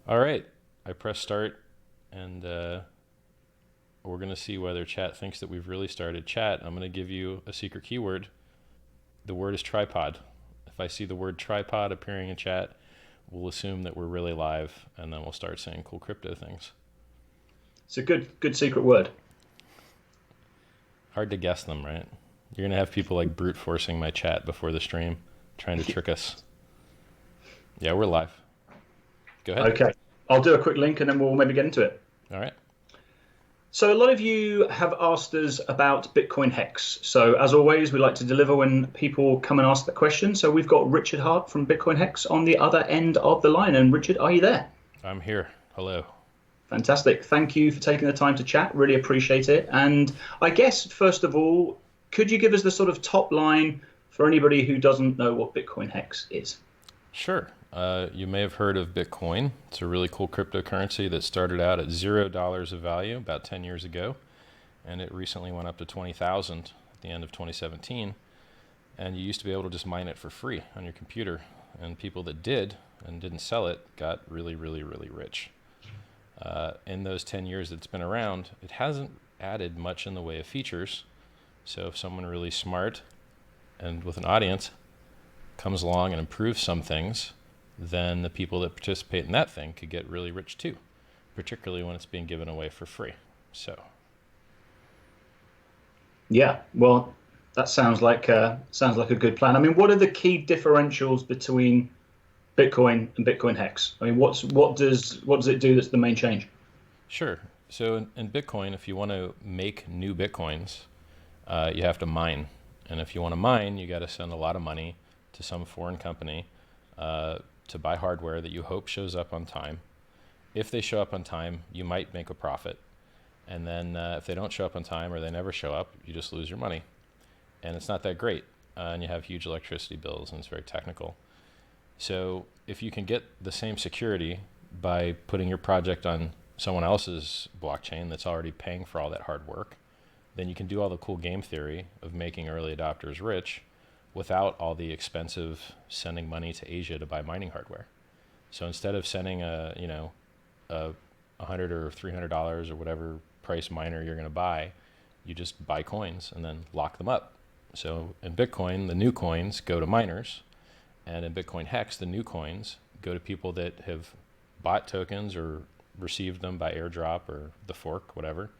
All right, I press start, and we're going to see whether chat thinks that we've really started. Chat, I'm going to give you a secret keyword. The word is tripod. If I see the word tripod appearing in chat, we'll assume that we're really live, and then we'll start saying cool crypto things. It's a good secret word. Hard to guess them, right? You're going to have people like brute forcing my chat before the stream, trying to trick us. Yeah, we're live. Go ahead. Okay, I'll do a quick link and then we'll maybe get into it. All right. So a lot of you have asked us about Bitcoinhex. So as always, we like to deliver when people come and ask that question. So we've got Richard Hart from Bitcoinhex on the other end of the line. And Richard, are you there? I'm here. Hello. Fantastic. Thank you for taking the time to chat. Really appreciate it. And I guess, first of all, could you give us the sort of top line for anybody who doesn't know what Bitcoinhex is? Sure. You may have heard of Bitcoin. It's a really cool cryptocurrency that started out at $0 of value about 10 years ago, and it recently went up to 20,000 at the end of 2017. And you used to be able to just mine it for free on your computer, and people that did and didn't sell it got really, really, really rich. In those 10 years that it's been around, it hasn't added much in the way of features. So if someone really smart and with an audience comes along and improves some things, then the people that participate in that thing could get really rich too, particularly when it's being given away for free. So, Yeah, well, that sounds like a good plan. I mean, what are the key differentials between Bitcoin and Bitcoin Hex? I mean, what does it do that's the main change? sure. So in Bitcoin, if you want to make new Bitcoins, you have to mine. And if you want to mine, you got to send a lot of money to some foreign company to buy hardware that you hope shows up on time. If they show up on time, you might make a profit. And then if they don't show up on time or they never show up, you just lose your money. And it's not that great. And you have huge electricity bills, and it's very technical. So if you can get the same security by putting your project on someone else's blockchain that's already paying for all that hard work, then you can do all the cool game theory of making early adopters rich without all the expensive sending money to Asia to buy mining hardware. So instead of sending a $100 or $300 or whatever price miner you're going to buy, you just buy coins and then lock them up. So in Bitcoin, the new coins go to miners, and in Bitcoin Hex, the new coins go to people that have bought tokens or received them by airdrop or the fork, whatever,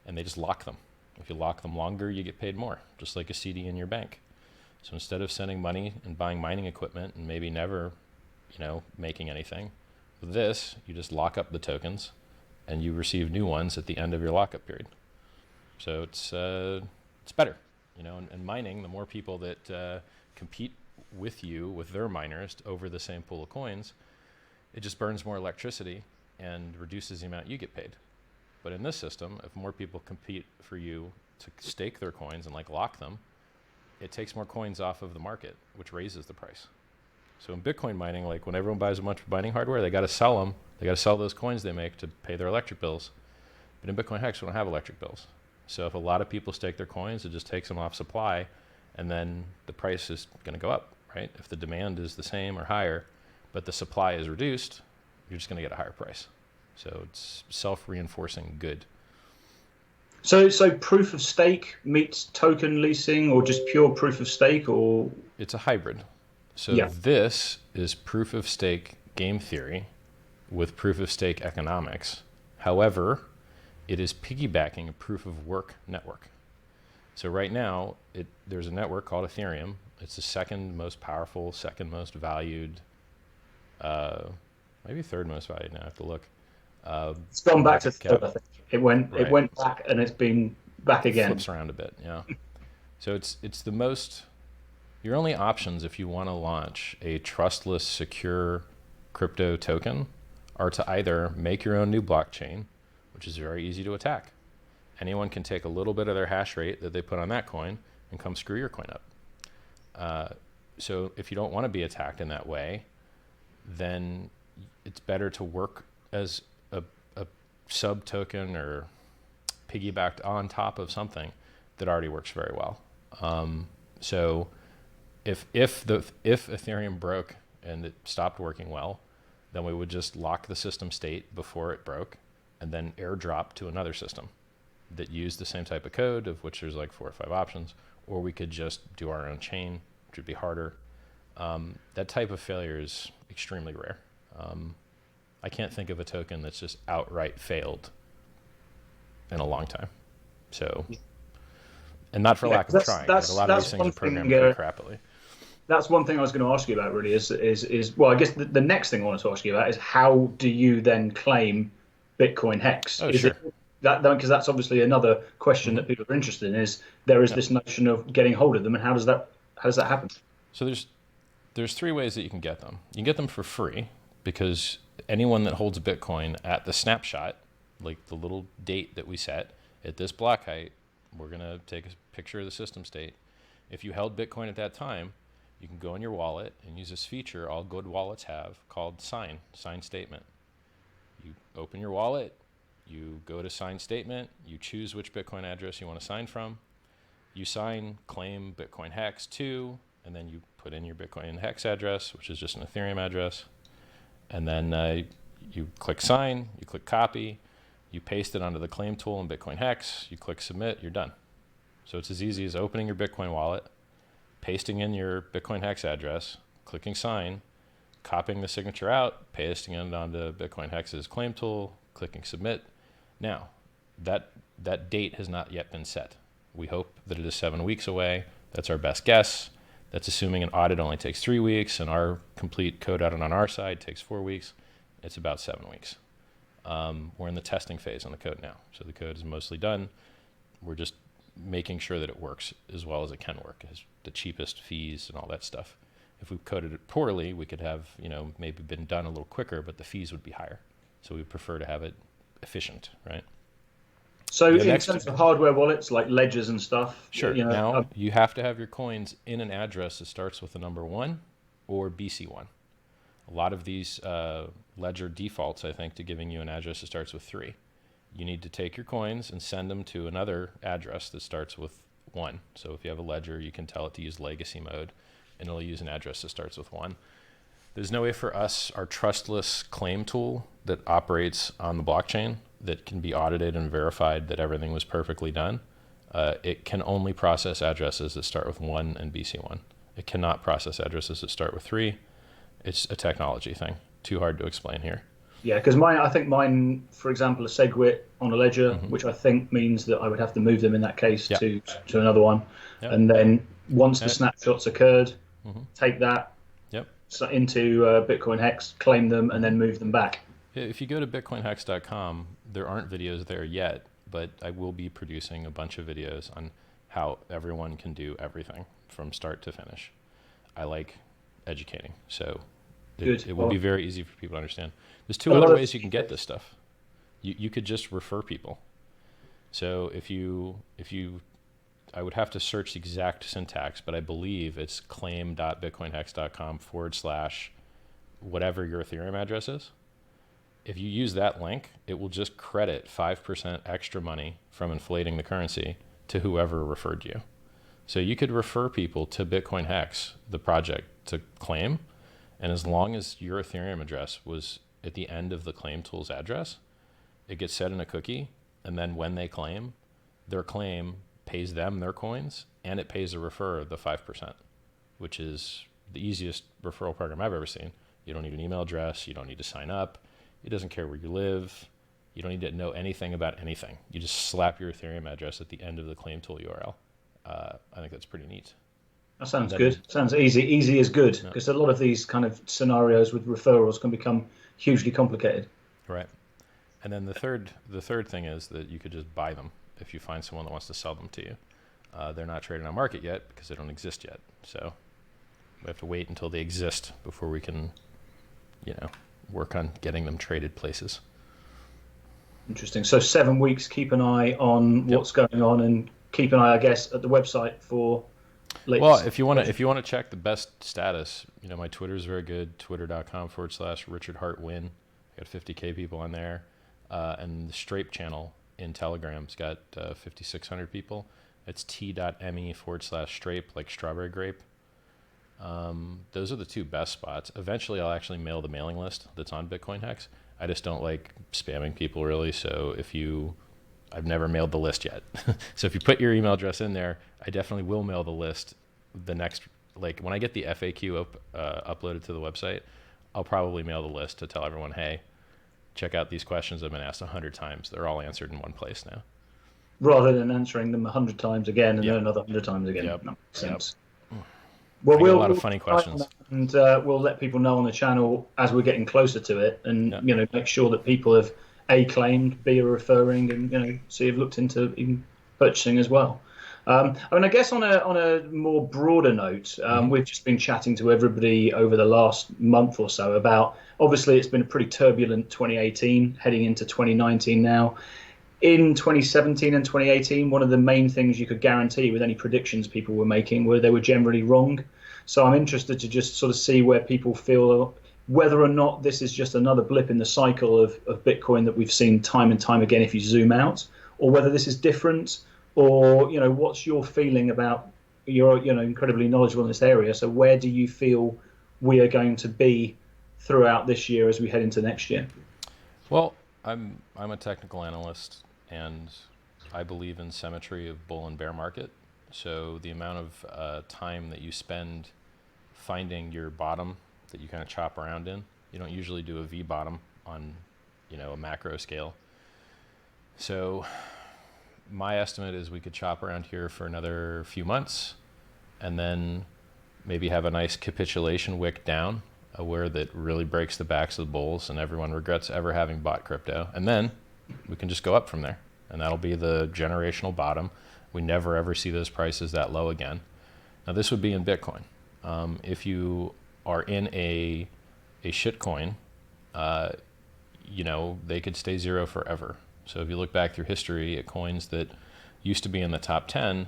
and they just lock them. If you lock them longer, you get paid more, just like a CD in your bank. So instead of sending money and buying mining equipment and maybe never, making anything, with this, you just lock up the tokens and you receive new ones at the end of your lockup period. So it's better, and mining, the more people that compete with you with their miners over the same pool of coins, it just burns more electricity and reduces the amount you get paid. But in this system, if more people compete for you to stake their coins and lock them, it takes more coins off of the market, which raises the price. So in Bitcoin mining, when everyone buys a bunch of mining hardware, they got to sell them. They got to sell those coins they make to pay their electric bills. But in Bitcoin Hex, we don't have electric bills. So if a lot of people stake their coins, it just takes them off supply, and then the price is going to go up, right? If the demand is the same or higher, but the supply is reduced, you're just going to get a higher price. So it's self-reinforcing good. So proof of stake meets token leasing, or just pure proof of stake, or It's a hybrid. So yeah. this is proof of stake game theory with proof of stake economics. However, it is piggybacking a proof of work network. So right now, there's a network called Ethereum. It's the second most powerful, second most valued, uh, maybe third most valued now. I have to look. It's gone back to Market third, cap, I think. It right? went back and it's been back again. Flips around a bit, yeah. So it's the most. Your only options if you want to launch a trustless, secure crypto token are to either make your own new blockchain, which is very easy to attack. Anyone can take a little bit of their hash rate that they put on that coin and come screw your coin up. So if you don't want to be attacked in that way, then it's better to work as a sub token or piggybacked on top of something that already works very well. So if Ethereum broke and it stopped working well, Then we would just lock the system state before it broke and then airdrop to another system that used the same type of code, of which there's like 4 or 5 options, or we could just do our own chain, which would be harder. That type of failure is extremely rare. I can't think of a token that's just outright failed in a long time. So, and not for lack of trying. Like a lot of these things are programmed pretty crappily. That's one thing I was going to ask you about. Really, is well, I guess the next thing I wanted to ask you about is how do you then claim Bitcoinhex? Oh, sure. That because that's obviously another question that people are interested in. Is there is this notion of getting hold of them, and how does that happen? So there's 3 ways that you can get them. You can get them for free because anyone that holds Bitcoin at the snapshot, like the little date that we set at this block height, we're going to take a picture of the system state. If you held Bitcoin at that time, you can go in your wallet and use this feature all good wallets have called sign statement. You open your wallet, you go to sign statement, you choose which Bitcoin address you want to sign from, you sign claim Bitcoinhex to, and then you put in your Bitcoinhex address, which is just an Ethereum address, and then you click sign, you click copy, you paste it onto the claim tool in Bitcoinhex, you click submit, you're done. So it's as easy as opening your Bitcoin wallet, pasting in your Bitcoinhex address, clicking sign, copying the signature out, pasting it onto Bitcoinhex's claim tool, clicking submit. Now, that date has not yet been set. We hope that it is 7 weeks away. That's our best guess. That's assuming an audit only takes 3 weeks, and our complete code audit on our side takes 4 weeks. It's about 7 weeks. We're in the testing phase on the code now. So the code is mostly done. We're just making sure that it works as well as it can work. It has the cheapest fees and all that stuff. If we coded it poorly, we could have, maybe been done a little quicker, but the fees would be higher. So we prefer to have it efficient, right? So in terms of hardware wallets like ledgers and stuff, sure. Now you have to have your coins in an address that starts with the number 1 or BC1. A lot of these ledger defaults, I think, to giving you an address that starts with 3. You need to take your coins and send them to another address that starts with 1. So if you have a ledger, you can tell it to use legacy mode, and it'll use an address that starts with 1. There's no way for us, our trustless claim tool that operates on the blockchain, that can be audited and verified that everything was perfectly done. It can only process addresses that start with 1 and BC1. It cannot process addresses that start with 3. It's a technology thing. Too hard to explain here. Yeah, because I think mine, for example, a SegWit on a ledger, which I think means that I would have to move them in that case to another one. Yep. And then once the snapshots occurred, take that into Bitcoinhex, claim them, and then move them back. If you go to bitcoinhex.com, there aren't videos there yet, but I will be producing a bunch of videos on how everyone can do everything from start to finish. I like educating, so it will be very easy for people to understand. There's 2 other ways you can get this stuff. You could just refer people. So if you, I would have to search the exact syntax, but I believe it's claim.bitcoinhex.com / whatever your Ethereum address is. If you use that link, it will just credit 5% extra money from inflating the currency to whoever referred you. So you could refer people to Bitcoinhex, the project, to claim, and as long as your Ethereum address was at the end of the claim tool's address, it gets set in a cookie, and then when they claim, their claim pays them their coins, and it pays the referrer the 5%, which is the easiest referral program I've ever seen. You don't need an email address. You don't need to sign up. It doesn't care where you live. You don't need to know anything about anything. You just slap your Ethereum address at the end of the claim tool URL. I think that's pretty neat. That sounds good. Sounds easy. Easy is good, because a lot of these kind of scenarios with referrals can become hugely complicated. Right. And then the third thing is that you could just buy them if you find someone that wants to sell them to you. They're not traded on market yet because they don't exist yet. So we have to wait until they exist before we can, work on getting them traded places. Interesting. So 7 weeks, keep an eye on what's going on, and keep an eye, I guess, at the website for latest. Well, if you want to check the best status, my Twitter is very good, twitter.com/RichardHartWin. I got 50K people on there. And the Strape channel in Telegram's got 5,600 people. It's t.me/strape, like strawberry grape. Those are the two best spots. Eventually, I'll actually mail the mailing list that's on Bitcoinhex. I just don't like spamming people really. So I've never mailed the list yet. So if you put your email address in there, I definitely will mail the list the next, like when I get the FAQ uploaded to the website, I'll probably mail the list to tell everyone, hey, check out these questions that have been asked 100 times. They're all answered in one place now. Rather than answering them 100 times again and then Yep. another 100 times again. Yep. That makes Yep. sense. Well, I get a we'll lot of we'll funny keep an eye on questions. that, and we'll let people know on the channel as we're getting closer to it, and Yeah. make sure that people have A, claimed, B, are referring, and C, have looked into even purchasing as well. I mean, I guess on a more broader note, Mm-hmm. we've just been chatting to everybody over the last month or so about. Obviously, it's been a pretty turbulent 2018, heading into 2019 now. In 2017 and 2018, one of the main things you could guarantee with any predictions people were making were they were generally wrong. So I'm interested to just sort of see where people feel whether or not this is just another blip in the cycle of Bitcoin that we've seen time and time again if you zoom out, or whether this is different, or what's your feeling about you're incredibly knowledgeable in this area. So where do you feel we are going to be throughout this year as we head into next year? Well, I'm a technical analyst, and I believe in symmetry of bull and bear market. So the amount of time that you spend finding your bottom that you kind of chop around in, you don't usually do a V bottom on, a macro scale. So my estimate is we could chop around here for another few months, and then maybe have a nice capitulation wick down, where that really breaks the backs of the bulls and everyone regrets ever having bought crypto. And then we can just go up from there. And that'll be the generational bottom. We never ever see those prices that low again. Now this would be in Bitcoin. If you are in a shitcoin, they could stay zero forever. So if you look back through history at coins that used to be in the top 10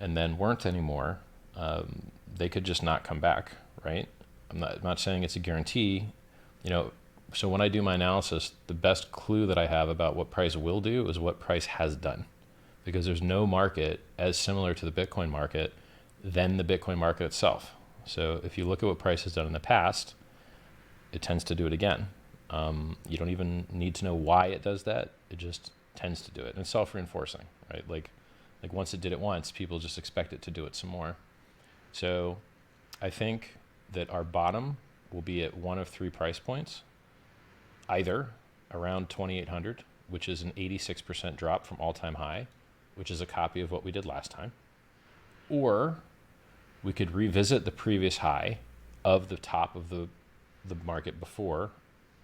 and then weren't anymore, they could just not come back, right? I'm not saying it's a guarantee, so when I do my analysis, the best clue that I have about what price will do is what price has done, because there's no market as similar to the Bitcoin market than the Bitcoin market itself. So if you look at what price has done in the past, it tends to do it again. You don't even need to know why it does that. It just tends to do it. And it's self-reinforcing, right? Like once it did it once, people just expect it to do it some more. So I think that our bottom will be at one of three price points, either around 2,800, which is an 86% drop from all-time high, which is a copy of what we did last time, or we could revisit the previous high of the top of the market before,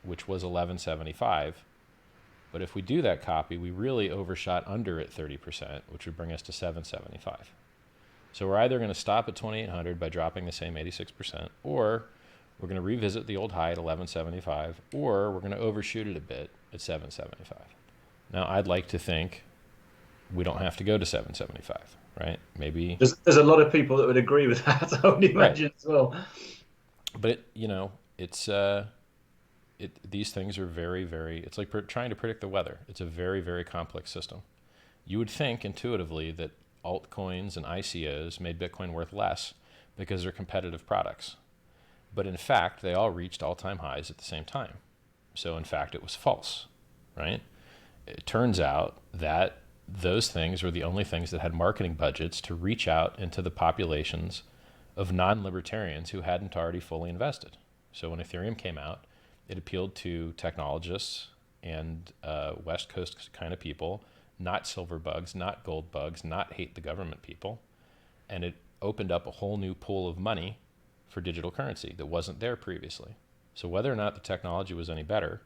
which was 1175. But if we do that copy, we really overshot under at 30%, which would bring us to 775. So we're either going to stop at 2,800 by dropping the same 86%, or we're going to revisit the old high at 1175, or we're going to overshoot it a bit at 775. Now, I'd like to think we don't have to go to 775, right? Maybe. There's a lot of people that would agree with that, I would Right. imagine as well. But, it's these things are very, very, it's like trying to predict the weather. It's a very, very complex system. You would think intuitively that altcoins and ICOs made Bitcoin worth less because they're competitive products. But in fact, they all reached all-time highs at the same time. So in fact, it was false, right? It turns out that those things were the only things that had marketing budgets to reach out into the populations of non-libertarians who hadn't already fully invested. So when Ethereum came out, it appealed to technologists and West Coast kind of people, not silver bugs, not gold bugs, not hate the government people. And it opened up a whole new pool of money for digital currency that wasn't there previously. So whether or not the technology was any better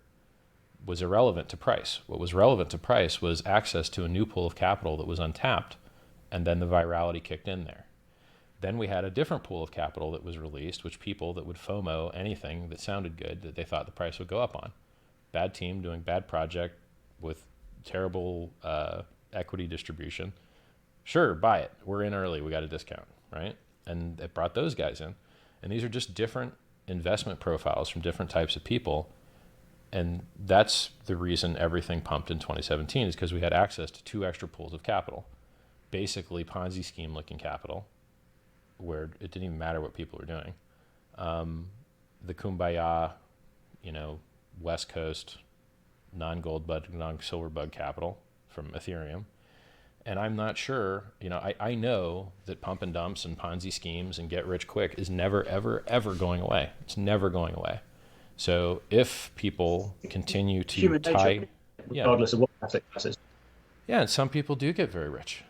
was irrelevant to price. What was relevant to price was access to a new pool of capital that was untapped, and then the virality kicked in there. Then we had a different pool of capital that was released, which people that would FOMO anything that sounded good that they thought the price would go up on. Bad team doing bad project with terrible equity distribution. Sure, buy it. We're in early. We got a discount, right? And it brought those guys in. And these are just different investment profiles from different types of people. And that's the reason everything pumped in 2017 is because we had access to two extra pools of capital. Basically Ponzi scheme looking capital where it didn't even matter what people were doing. The kumbaya, West Coast, non-gold bug, non-silver bug capital from Ethereum. And I'm not sure, I know that pump and dumps and Ponzi schemes and get rich quick is never, ever, ever going away. It's never going away. So if people continue to Human nature, yeah, regardless of what asset classes. yeah, and some people do get very rich,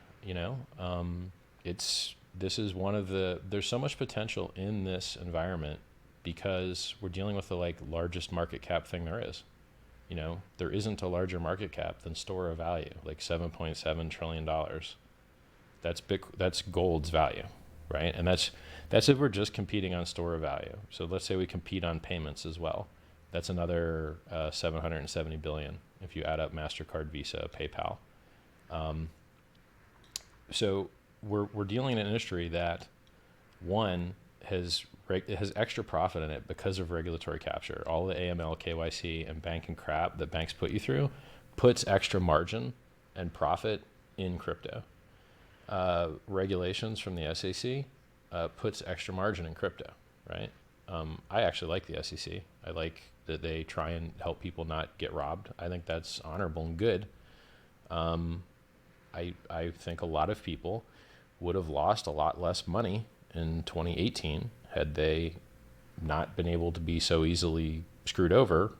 this is there's so much potential in this environment because we're dealing with the largest market cap thing there is. There isn't a larger market cap than store of value, like $7.7 trillion. That's gold's value, right? And that's if we're just competing on store of value. So let's say we compete on payments as well. That's another 770 billion if you add up MasterCard, Visa, PayPal. So we're dealing in an industry that one it has extra profit in it because of regulatory capture. All the AML, KYC, and banking crap that banks put you through puts extra margin and profit in crypto. Regulations from the SEC puts extra margin in crypto, right? I actually like the SEC. I like that they try and help people not get robbed. I think that's honorable and good. I think a lot of people would have lost a lot less money in 2018 had they not been able to be so easily screwed over.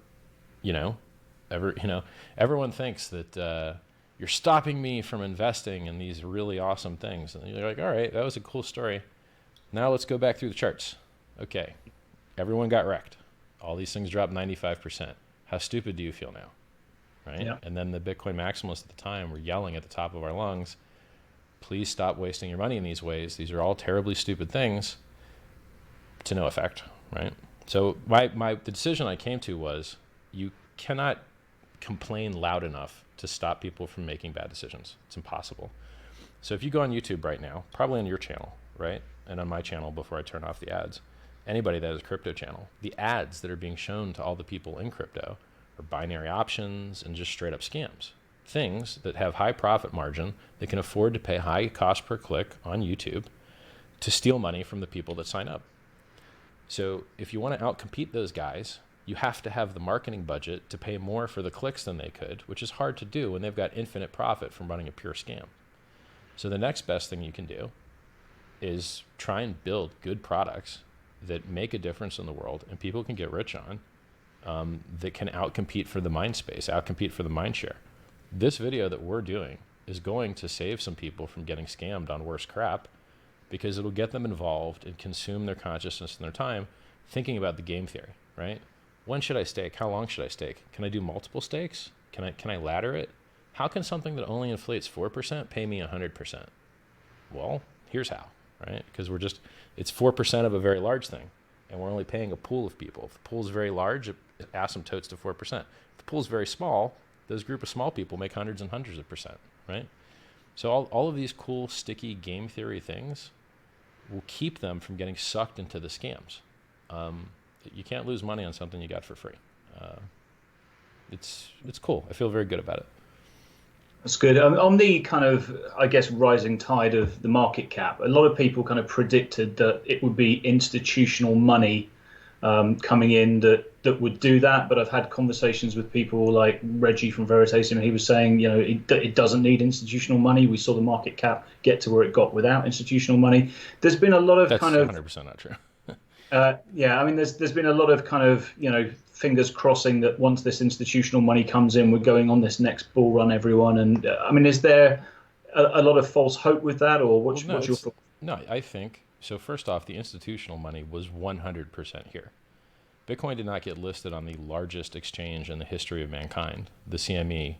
Everyone thinks that you're stopping me from investing in these really awesome things. And you're like, all right, that was a cool story. Now let's go back through the charts. Okay, everyone got wrecked. All these things dropped 95%. How stupid do you feel now? Right? Yeah. And then the Bitcoin maximalists at the time were yelling at the top of our lungs, please stop wasting your money in these ways. These are all terribly stupid things, to no effect, right? So the decision I came to was you cannot complain loud enough to stop people from making bad decisions. It's impossible. So if you go on YouTube right now, probably on your channel, right? And on my channel before I turn off the ads, anybody that has a crypto channel, the ads that are being shown to all the people in crypto are binary options and just straight up scams. Things that have high profit margin, they can afford to pay high cost per click on YouTube to steal money from the people that sign up. So if you want to outcompete those guys, you have to have the marketing budget to pay more for the clicks than they could, which is hard to do when they've got infinite profit from running a pure scam. So the next best thing you can do is try and build good products that make a difference in the world and people can get rich on, that can outcompete for the mind space, outcompete for the mind share. This video that we're doing is going to save some people from getting scammed on worse crap because it'll get them involved and consume their consciousness and their time thinking about the game theory, right? When should I stake? How long should I stake? Can I do multiple stakes? Can I ladder it? How can something that only inflates 4% pay me 100%? Well, here's how, right? Because it's 4% of a very large thing, and we're only paying a pool of people. If the pool is very large, it asymptotes to 4%. If the pool is very small, those group of small people make hundreds and hundreds of percent, right? So all of these cool, sticky game theory things will keep them from getting sucked into the scams. You can't lose money on something you got for free. It's cool. I feel very good about it. That's good. On the kind of, I guess, rising tide of the market cap, a lot of people kind of predicted that it would be institutional money coming in that would do that. But I've had conversations with people like Reggie from Veritasium. He was saying, it doesn't need institutional money. We saw the market cap get to where it got without institutional money. There's been a lot of That's kind of 100% not true. yeah, I mean, there's been a lot of kind of, fingers crossing that once this institutional money comes in, we're going on this next bull run, everyone. And I mean, is there a lot of false hope with that, or what's your thought? No, I think so. First off, the institutional money was 100% here. Bitcoin did not get listed on the largest exchange in the history of mankind, the CME.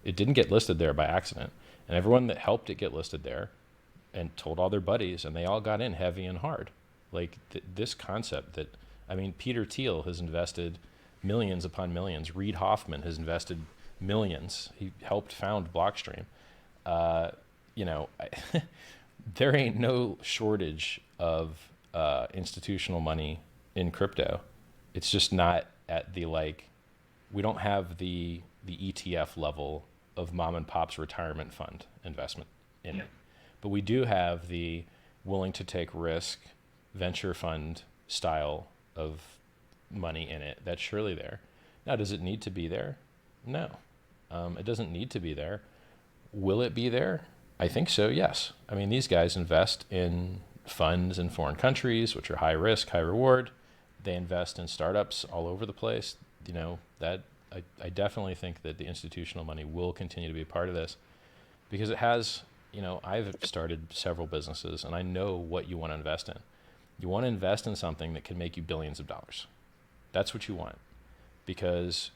It didn't get listed there by accident. And everyone that helped it get listed there and told all their buddies, and they all got in heavy and hard. Like this concept that, I mean, Peter Thiel has invested millions upon millions. Reid Hoffman has invested millions. He helped found Blockstream. There ain't no shortage of institutional money in crypto. It's just not at the we don't have the ETF level of mom and pop's retirement fund investment in it. But we do have the willing to take risk, venture fund style of money in it, that's surely there. Now, does it need to be there? No, it doesn't need to be there. Will it be there? I think so, yes. I mean, these guys invest in funds in foreign countries, which are high risk, high reward. They invest in startups all over the place. That I definitely think that the institutional money will continue to be a part of this, because it has, I've started several businesses, and I know what you want to invest in. You want to invest in something that can make you billions of dollars. That's what you want, because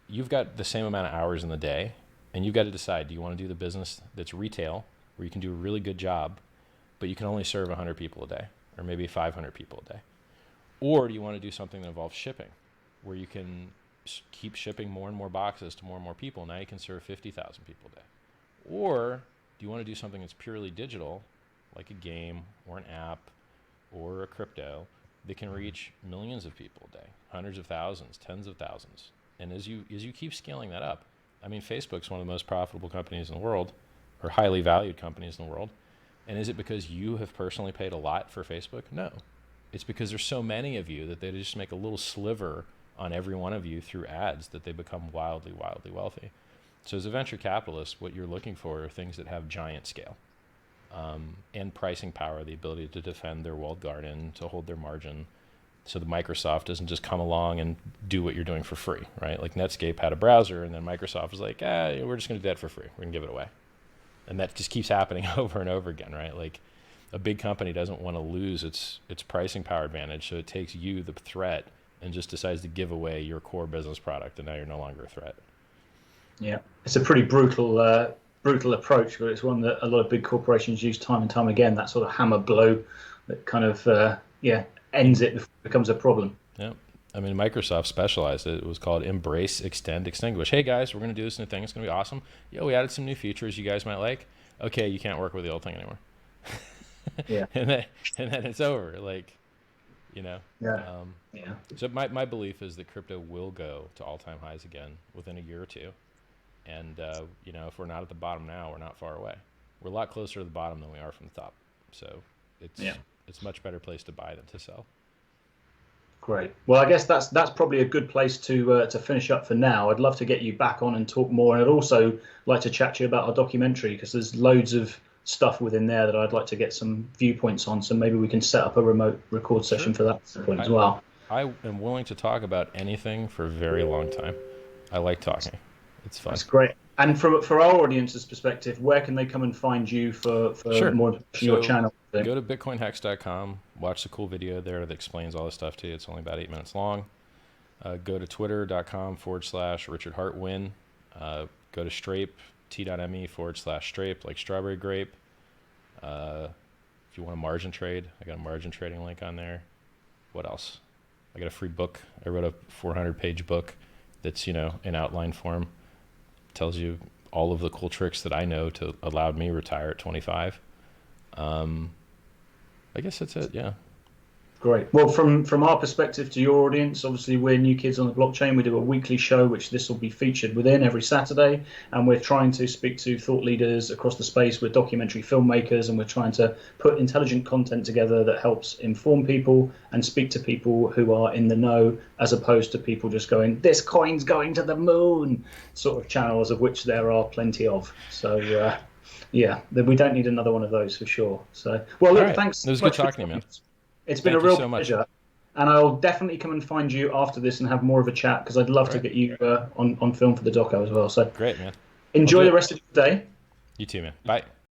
you've got the same amount of hours in the day, and you've got to decide, do you want to do the business that's retail, where you can do a really good job, but you can only serve 100 people a day, or maybe 500 people a day? Or do you want to do something that involves shipping, where you can keep shipping more and more boxes to more and more people? Now you can serve 50,000 people a day. Or do you want to do something that's purely digital, like a game or an app or a crypto, that can reach millions of people a day, hundreds of thousands, tens of thousands? And as you keep scaling that up, I mean, Facebook's one of the most profitable companies in the world, or highly valued companies in the world. And is it because you have personally paid a lot for Facebook? No. It's because there's so many of you that they just make a little sliver on every one of you through ads that they become wildly, wildly wealthy. So as a venture capitalist, what you're looking for are things that have giant scale, and pricing power, the ability to defend their walled garden, to hold their margin, so the Microsoft doesn't just come along and do what you're doing for free, right? Like Netscape had a browser, and then Microsoft was like, we're just going to do that for free. We're going to give it away. And that just keeps happening over and over again, right? Like, a big company doesn't want to lose its pricing power advantage, so it takes you, the threat, and just decides to give away your core business product, and now you're no longer a threat. Yeah, it's a pretty brutal approach, but it's one that a lot of big corporations use time and time again. That sort of hammer blow that kind of ends it before it becomes a problem. Yeah, I mean, Microsoft specialized it. It was called Embrace, Extend, Extinguish. Hey guys, we're going to do this new thing. It's going to be awesome. Yeah, we added some new features you guys might like. Okay, you can't work with the old thing anymore. Yeah. and then it's over. Like, Yeah. So my belief is that crypto will go to all-time highs again within a year or two. And, if we're not at the bottom now, we're not far away. We're a lot closer to the bottom than we are from the top. So it's a much better place to buy than to sell. Great. Well, I guess that's probably a good place to finish up for now. I'd love to get you back on and talk more. And I'd also like to chat to you about our documentary, because there's loads of stuff within there that I'd like to get some viewpoints on. So maybe we can set up a remote record session for that point as well. I am willing to talk about anything for a very long time. I like talking. It's fun. That's great. And for our audience's perspective, where can they come and find you for more your channel? Go to bitcoinhex.com, watch the cool video there that explains all this stuff to you. It's only about 8 minutes long. Go to twitter.com/Richard Hartwin. Go to Strape, t.me/Strape, like strawberry grape. If you want a margin trade, I got a margin trading link on there. What else? I got a free book. I wrote a 400-page book that's, in outline form. Tells you all of the cool tricks that I know to allowed me retire at 25. I guess that's it. Yeah. Great. Well, from our perspective to your audience, obviously we're New Kids on the Blockchain. We do a weekly show, which this will be featured within every Saturday, and we're trying to speak to thought leaders across the space. We're documentary filmmakers, and we're trying to put intelligent content together that helps inform people and speak to people who are in the know, as opposed to people just going, "This coin's going to the moon," sort of channels, of which there are plenty of. So we don't need another one of those for sure. So, well, look, thanks. It was good talking to you, man. It's been a real pleasure, and I'll definitely come and find you after this and have more of a chat, because I'd love to get you on film for the doco as well. So great, man. Enjoy the rest of your day. You too, man. Bye.